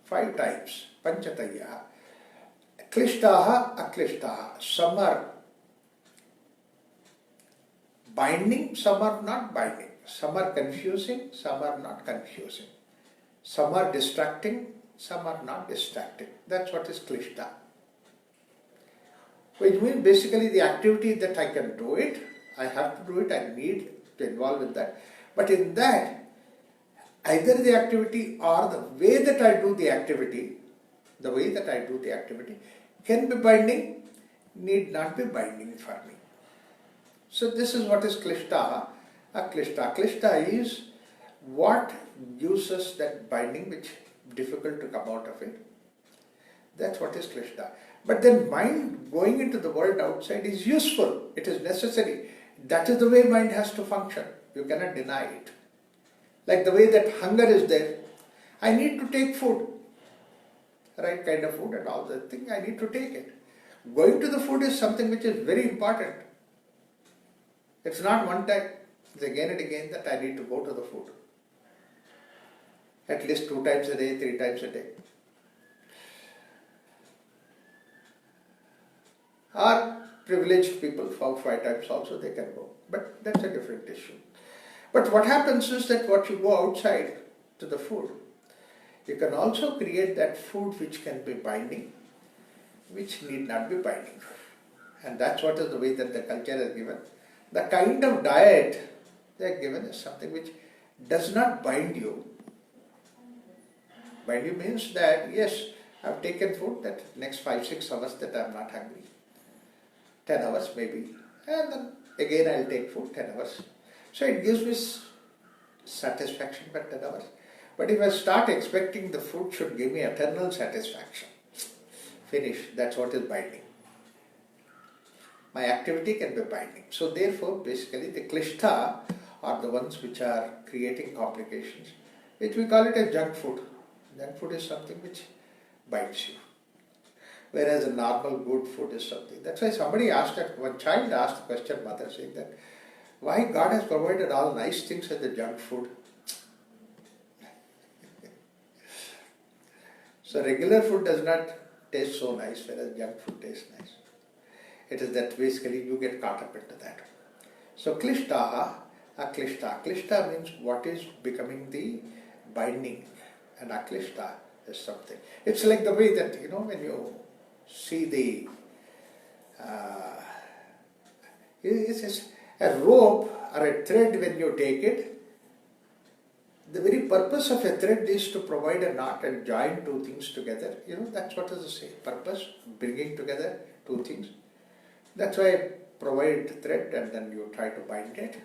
5 types. Panchatayaha. Klishtaha aklishtaha. Some are binding, some are not binding. Some are confusing, some are not confusing. Some are distracting, some are not distracting. That's what is klishta. Which means basically the activity that I can do it, I have to do it, I need to involve in that. But in that, either the activity or the way that I do the activity, can be binding, need not be binding for me. So this is what is klishta. Klishta. Klishta is what gives us that binding which is difficult to come out of it. That's what is klishta. But then mind going into the world outside is useful. It is necessary. That is the way mind has to function. You cannot deny it. Like the way that hunger is there. I need to take food. right kind of food and all that thing, I need to take it. Going to the food is something which is very important. It's not one time, it's again and again that I need to go to the food. At least 2 times a day, 3 times a day. Or privileged people, 4 5 times also they can go. But that's a different issue. But what happens is that what you go outside to the food, you can also create that food which can be binding, which need not be binding. And that's what is the way that the culture has given. The kind of diet they are given is something which does not bind you. Bind you means that, yes, I've taken food that next 5 6 hours that I'm not hungry. 10 hours maybe. And then again I'll take food 10 hours. So it gives me satisfaction for 10 hours. But if I start expecting the food should give me eternal satisfaction, finish, that's what is binding. My activity can be binding. So therefore, basically the klishta are the ones which are creating complications, which we call it as junk food. Junk food is something which binds you. Whereas a normal good food is something. That's why somebody asked that, one child asked the question, mother, saying that, why God has provided all nice things as the junk food? So regular food does not taste so nice, whereas junk food tastes nice. It is that basically you get caught up into that. So klishtaha, aklishta. Klishta means what is becoming the binding, and aklishta is something. It's like the way that, when you see the, it's a rope or a thread, when you take it, the very purpose of a thread is to provide a knot and join 2 things together. That's what is the same purpose, bringing together 2 things. That's why I provide thread and then you try to bind it.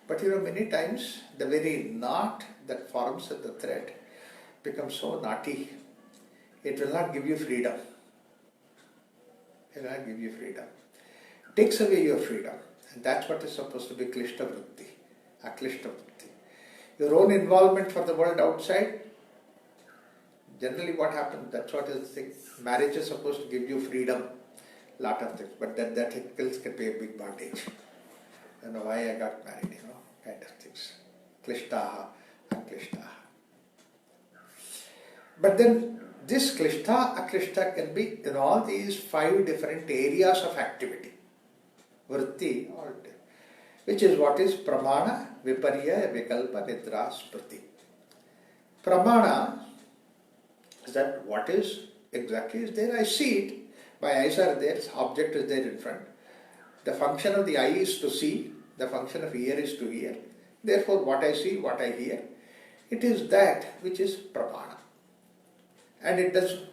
But many times the very knot that forms at the thread becomes so knotty, it will not give you freedom. It will not give you freedom. It takes away your freedom. And that's what is supposed to be klishta vritti, aklishta vritti. Your own involvement for the world outside, generally what happens, that's what is the thing. Marriage is supposed to give you freedom, lot of things, but that can be a big bondage. I don't know why I got married, kind of things. Klishtaha and klishtaha. But then this klishta, aklishta can be in all these 5 different areas of activity. Vritti, which is what is pramana, viparya, vikalpa, nidra, smriti. Pramana is that what is exactly is there. I see it. My eyes are there, object is there in front. The function of the eye is to see, the function of ear is to hear. Therefore, what I see, what I hear, it is that which is pramana. And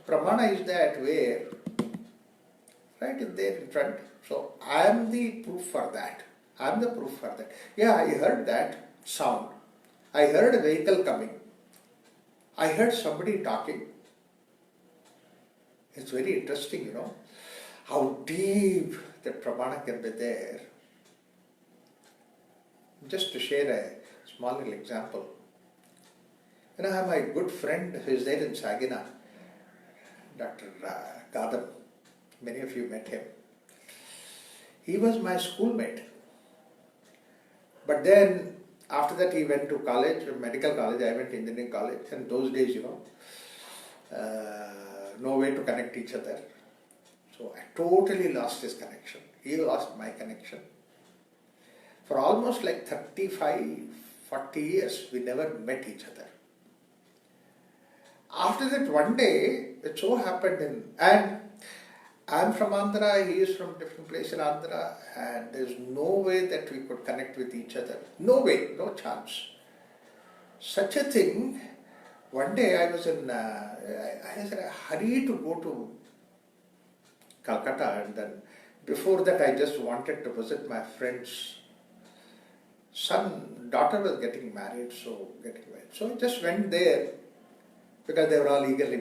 pramana is that where, right, is there in front. So, I am the proof for that. I am the proof for that. Yeah, I heard that sound. I heard a vehicle coming. I heard somebody talking. It's very interesting, how deep that pramana can be there. Just to share a small little example. I have my good friend who is there in Saginaw, Dr. Gadam. Many of you met him. He was my schoolmate. But then, after that he went to college, medical college, I went to engineering college, and those days, no way to connect each other. So I totally lost his connection. He lost my connection. For almost like 35, 40 years, we never met each other. After that, one day, it so happened and I'm from Andhra, he is from different place in Andhra, and there's no way that we could connect with each other. No way, no chance. Such a thing, one day I was in, I was in a hurry to go to Calcutta, and then before that I just wanted to visit my friend's daughter was getting married, so I just went there because they were all eagerly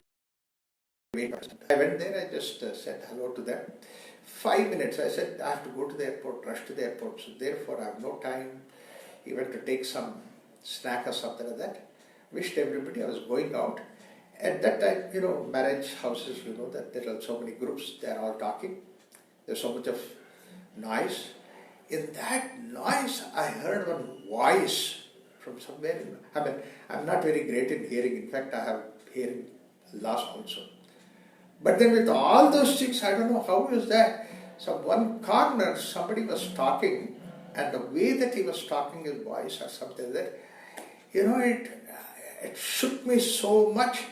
waiting. I went there, I just said hello to them. 5 minutes, I said I have to go to the airport, rush to the airport, so therefore I have no time even to take some snack or something like that. Wished everybody, I was going out, At that time, marriage houses, that there are so many groups, they are all talking. There's so much of noise. In that noise, I heard one voice from somewhere. I'm not very great in hearing. In fact, I have hearing loss also. But then with all those things, I don't know how is that. So one corner, somebody was talking, and the way that he was talking, his voice or something that, it shook me so much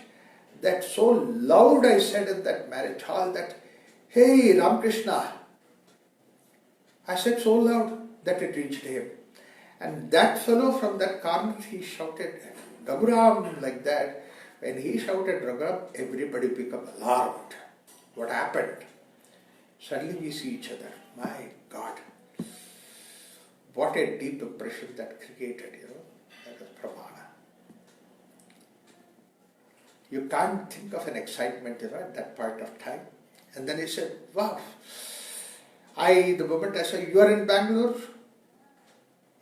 that so loud I said in that marriage hall that, "Hey, Ramakrishna." I said so loud that it reached him. And that fellow from that corner, he shouted, "Raghuram," like that. When he shouted Raghuram, everybody became alarmed. What happened? Suddenly we see each other. My God. What a deep impression that created, that was pramana. You can't think of an excitement, at that point of time. And then he said, "Wow." The moment I said, "You are in Bangalore?"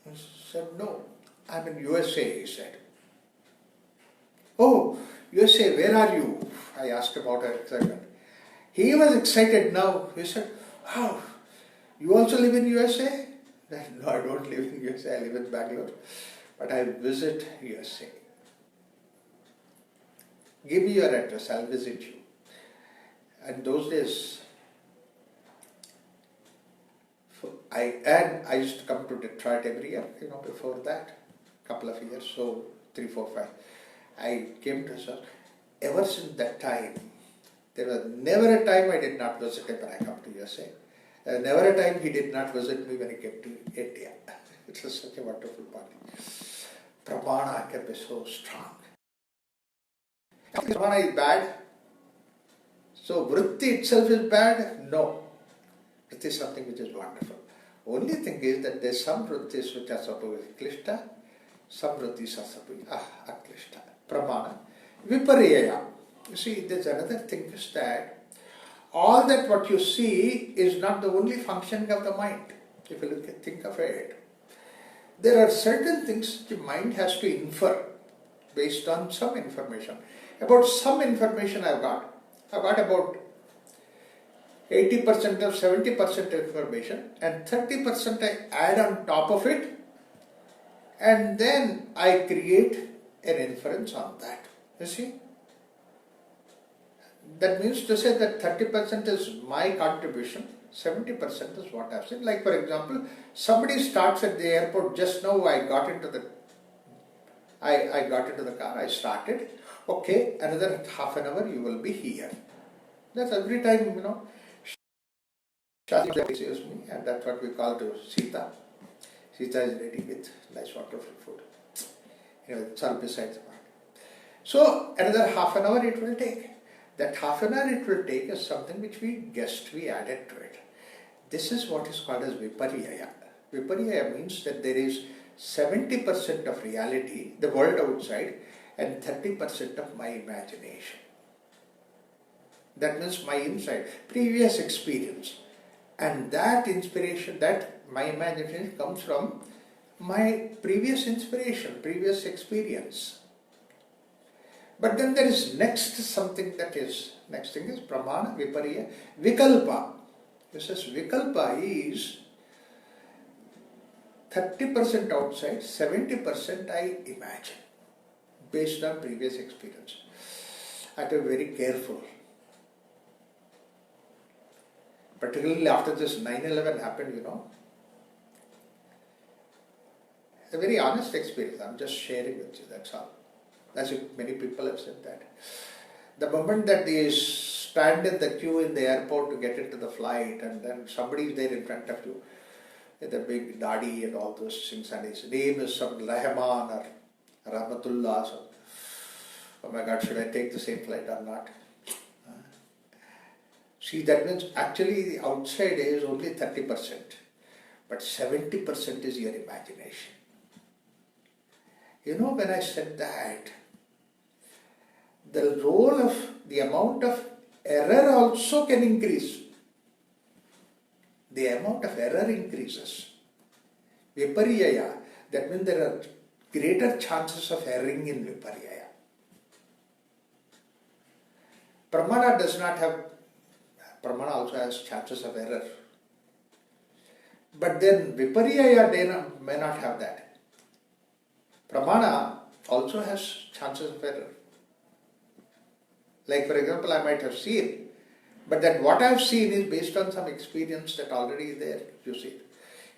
He said, "No, I'm in USA," he said. "Oh, USA, where are you?" I asked about an excitement. He was excited now. He said, "Wow, you also live in USA?" I said, "No, I don't live in USA, I live in Bangalore. But I visit USA. Give me your address, I'll visit you." And those days, I used to come to Detroit every year, before that, couple of years, so 3, 4, 5. I came to Sir. Ever since that time, there was never a time I did not visit him when I come to USA. Never a time he did not visit me when he came to India. It was such a wonderful body. Pramana can be so strong. Pramana is bad. So vritti itself is bad? No. Vritti is something which is wonderful. Only thing is that there are some vrittis which are supposed to be klishta, some vrittis are supposed to be aklishta. Pramana. Vipariyaya. You see, there's another thing is that all that what you see is not the only functioning of the mind. If you think of it, there are certain things the mind has to infer based on some information. About some information I've got about 80% of 70% information, and 30% I add on top of it, and then I create an inference on that. You see? That means to say that 30% is my contribution, 70% is what I've seen. Like for example, somebody starts at the airport. Just now I got into the car, I started. Okay, another half an hour you will be here. That's every time, Shastri says me, and that's what we call to Sita. Sita is ready with nice wonderful food. It's all besides the point. So another half an hour it will take. That half an hour it will take is something which we guessed, we added to it. This is what is called as vipariyaya. Vipariyaya means that there is 70% of reality, the world outside, and 30% of my imagination. That means my inside, previous experience. And that inspiration, that my imagination comes from my previous inspiration, previous experience. But then there is next thing is pramana, vipariya, vikalpa. This is vikalpa is 30% outside, 70% I imagine based on previous experience. I have to be very careful. Particularly after this 9/11 happened, a very honest experience. I'm just sharing with you, that's all. As many people have said that. The moment that they stand in the queue in the airport to get into the flight, and then somebody is there in front of you with a big dadi and all those things, and his name is some Rahman or Rahmatullah. So, oh my God, should I take the same flight or not? See, that means actually the outside is only 30%, but 70% is your imagination. When I said that, the role of the amount of error also can increase. The amount of error increases. Vipariyaya, that means there are greater chances of erring in vipariyaya. Pramana does not have, Pramana also has chances of error. But then Vipariyaya may not have that. Pramana also has chances of error. Like for example, I might have seen, but that what I have seen is based on some experience that already is there, you see.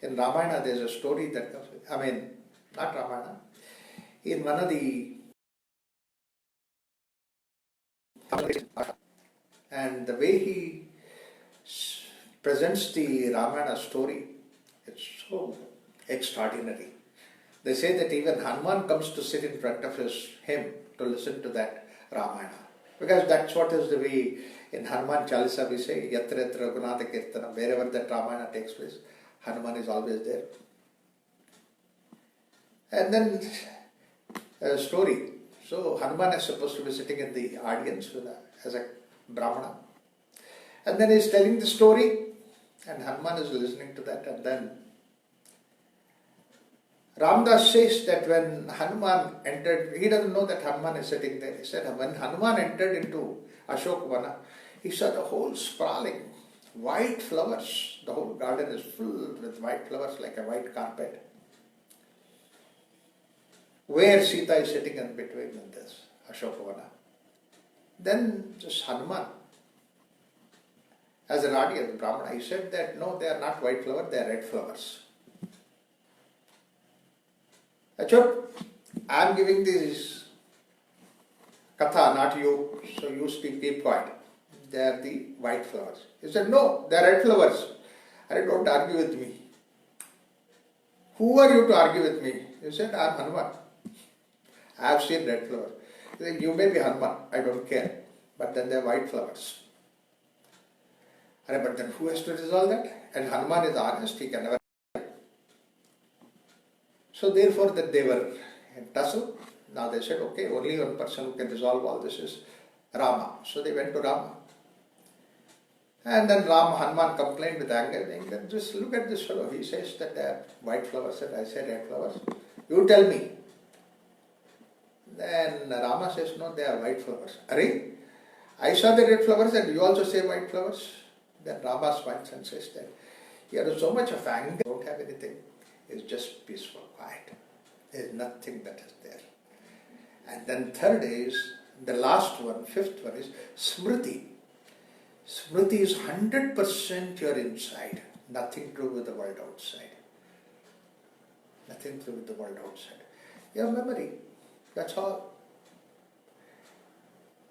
In Ramayana there is a story that comes, not Ramayana, in one of the, and the way he presents the Ramayana story, it's so extraordinary. They say that even Hanuman comes to sit in front of him to listen to that Ramayana. Because that's what is the way in Hanuman Chalisa we say, Yatra Yatra Raghunatha Kirtana, wherever that Ramayana takes place, Hanuman is always there. And then a story. So Hanuman is supposed to be sitting in the audience as a Brahmana. And then he's telling the story and Hanuman is listening to that, and then Ramdas says that when Hanuman entered, he doesn't know that Hanuman is sitting there. He said when Hanuman entered into Ashokvana, he saw the whole sprawling, white flowers. The whole garden is filled with white flowers like a white carpet. Where Sita is sitting in between in this Ashokvana. Then just Hanuman, as an audience, Brahmana, he said that no, they are not white flowers, they are red flowers. Achot, I am giving this katha, not you, so you keep quiet. They are the white flowers. He said, no, they are red flowers. I don't argue with me. Who are you to argue with me? He said, I am Hanuman. I have seen red flowers. He said, you may be Hanuman, I don't care. But then they are white flowers. But then who has to resolve that? And Hanuman is honest, he can never. So therefore that they were in tussle. Now they said, okay, only one person who can resolve all this is Rama. So they went to Rama. And then Hanuman complained with anger, saying, just look at this fellow. He says that they are white flowers and I say red flowers. You tell me. Then Rama says, no, they are white flowers. Arey, I saw the red flowers and you also say white flowers. Then Rama smiles and says that you have so much of anger, don't have anything. It's just peaceful, quiet. There is nothing that is there. And then third is, the last one, fifth one is Smriti. Smriti is 100% your inside. Nothing to do with the world outside. Nothing to do with the world outside. Your memory, that's all.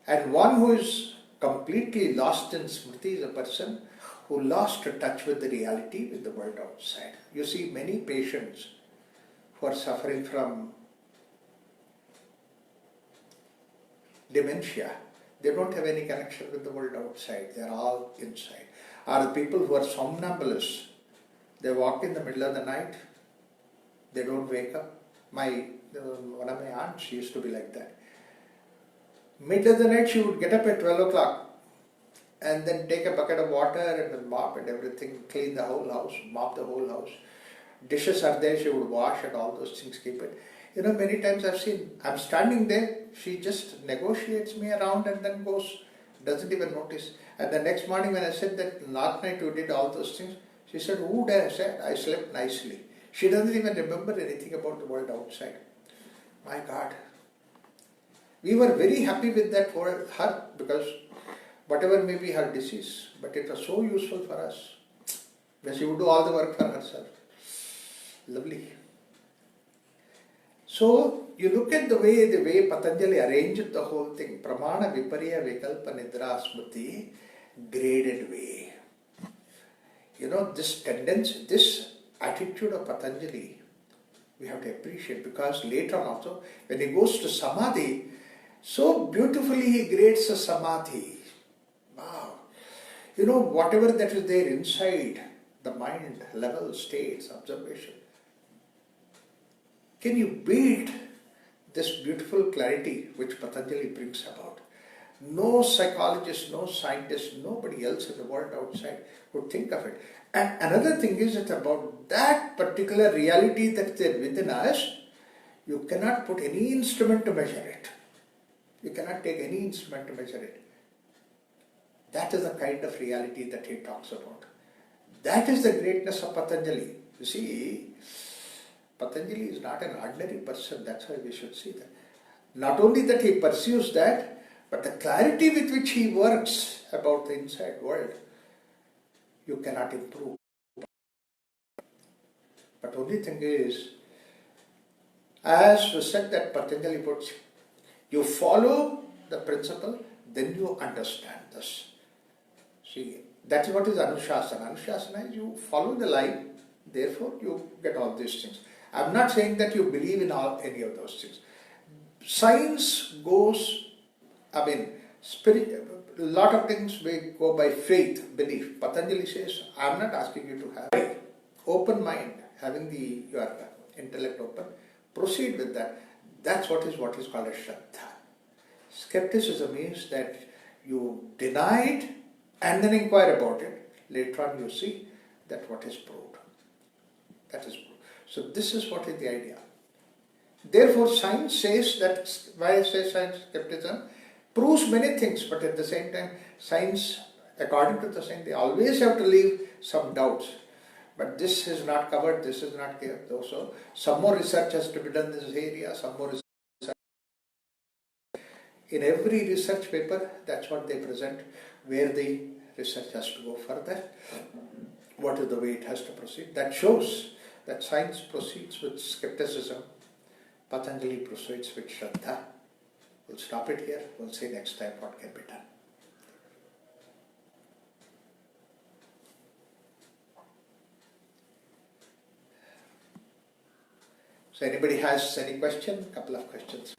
And one who is completely lost in Smriti is a person who lost touch with the reality, with the world outside. You see many patients who are suffering from dementia. They don't have any connection with the world outside. They are all inside. Are the people who are somnambulists. They walk in the middle of the night. They don't wake up. One of my aunts, she used to be like that. Middle of the night, she would get up at 12 o'clock and then take a bucket of water and mop and everything, clean the whole house, mop the whole house. Dishes are there, she would wash and all those things, keep it. Many times I've seen, I'm standing there, she just negotiates me around and then goes, doesn't even notice. And the next morning when I said that last night you did all those things, she said, who did I say? I slept nicely. She doesn't even remember anything about the world outside. My God. We were very happy with that for her because whatever may be her disease, but it was so useful for us. That she would do all the work for herself. Lovely. So you look at the way Patanjali arranged the whole thing. Pramana, Vipariya, Vikalpa, Nidra, Smriti, graded way. This tendency, this attitude of Patanjali, we have to appreciate because later on also, when he goes to Samadhi, so beautifully he grades the Samadhi. Wow. Whatever that is there inside the mind, level, states, observation. Can you beat this beautiful clarity which Patanjali brings about? No psychologist, no scientist, nobody else in the world outside would think of it. And another thing is that about that particular reality that's there within us, you cannot put any instrument to measure it. You cannot take any instrument to measure it. That is the kind of reality that he talks about. That is the greatness of Patanjali. You see, Patanjali is not an ordinary person, that's why we should see that. Not only that he pursues that, but the clarity with which he works about the inside world, you cannot improve. But only thing is, as we said that Patanjali puts, you follow the principle, then you understand this. See, that is what is Anushasana. Anushasana is you follow the line, therefore you get all these things. I am not saying that you believe in any of those things. Science goes, a lot of things may go by faith, belief. Patanjali says, I am not asking you to have open mind, having your intellect open, proceed with that. That's what is called a Shraddha. Skepticism means that you deny it and then inquire about it. Later on you see that what is proved. That is proved. So this is what is the idea. Therefore science says that, why I say science, skepticism, proves many things, but at the same time science, according to the science, they always have to leave some doubts. But this is not covered, this is not clear. So some more research has to be done in this area, some more research. In every research paper, that's what they present, where the research has to go further, what is the way it has to proceed. That shows that science proceeds with skepticism, Patanjali proceeds with Shraddha. We'll stop it here, we'll see next time what can be done. So anybody has any question? Couple of questions.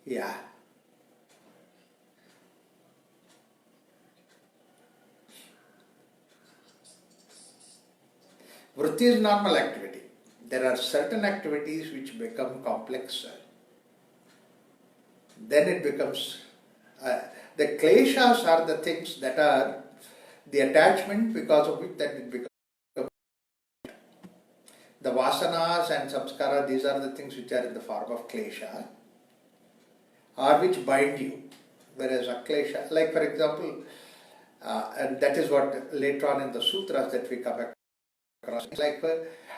Yeah. Vritti is normal activity. There are certain activities which become complex. Then it becomes, the kleshas are the things that are the attachment because of which that it becomes. The vasanas and samskara, these are the things which are in the form of klesha, or which bind you. Whereas aklesha, like for example, and that is what later on in the sutras that we come across, like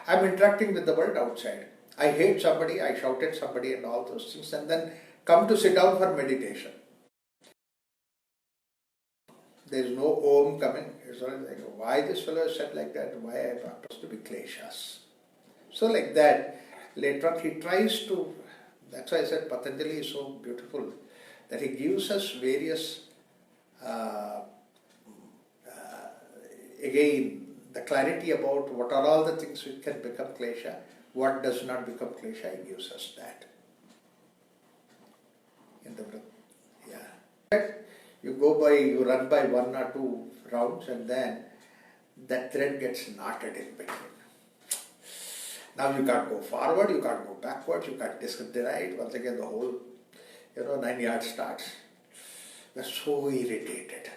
I'm interacting with the world outside. I hate somebody, I shout at somebody and all those things, and then come to sit down for meditation. There is no om coming. It's always like, why this fellow said like that? Why I am supposed to be kleshas? So like that, later on he tries to, that's why I said Patanjali is so beautiful, that he gives us various, again, the clarity about what are all the things which can become klesha, what does not become klesha, he gives us that. In the yeah. You run by 1 or 2 rounds and then that thread gets knotted in between. Now you can't go forward, you can't go backwards, you can't discontinue. Once again the whole 9 yards starts. We're so irritated.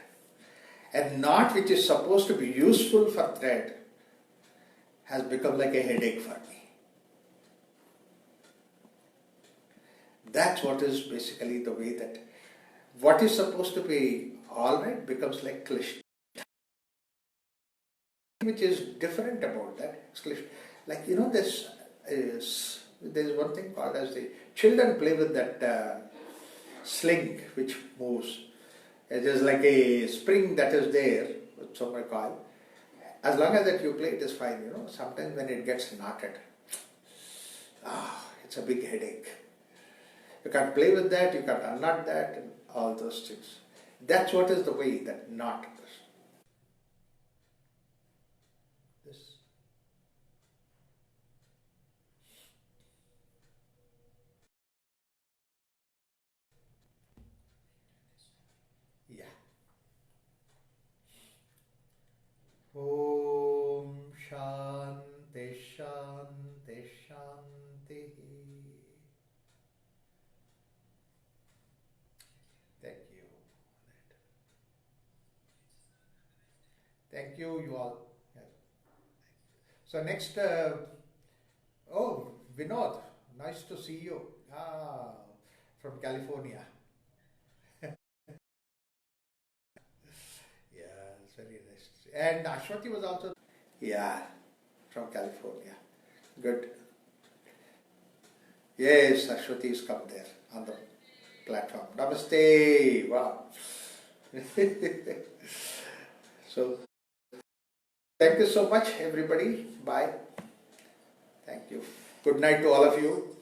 And knot which is supposed to be useful for thread has become like a headache for me. That's what is basically the way that what is supposed to be alright becomes like klishna. Which is different about that. Like there's one thing called as the children play with that sling which moves. It is like a spring that is there with some coil. As long as that you play, it is fine. Sometimes when it gets knotted, it's a big headache. You can't play with that, you can't unknot that, and all those things. That's what is the way that knot is. This. Yeah. Om Shanti Shanti Shanti. Thank you. Thank you, you all. Yeah. So next Vinod, nice to see you. From California. Yeah, it's very nice. And Ashwati was also. Yeah, from California. Good. Yes, Ashwati is come there on the platform. Namaste. Wow. So, thank you so much, everybody. Bye. Thank you. Good night to all of you.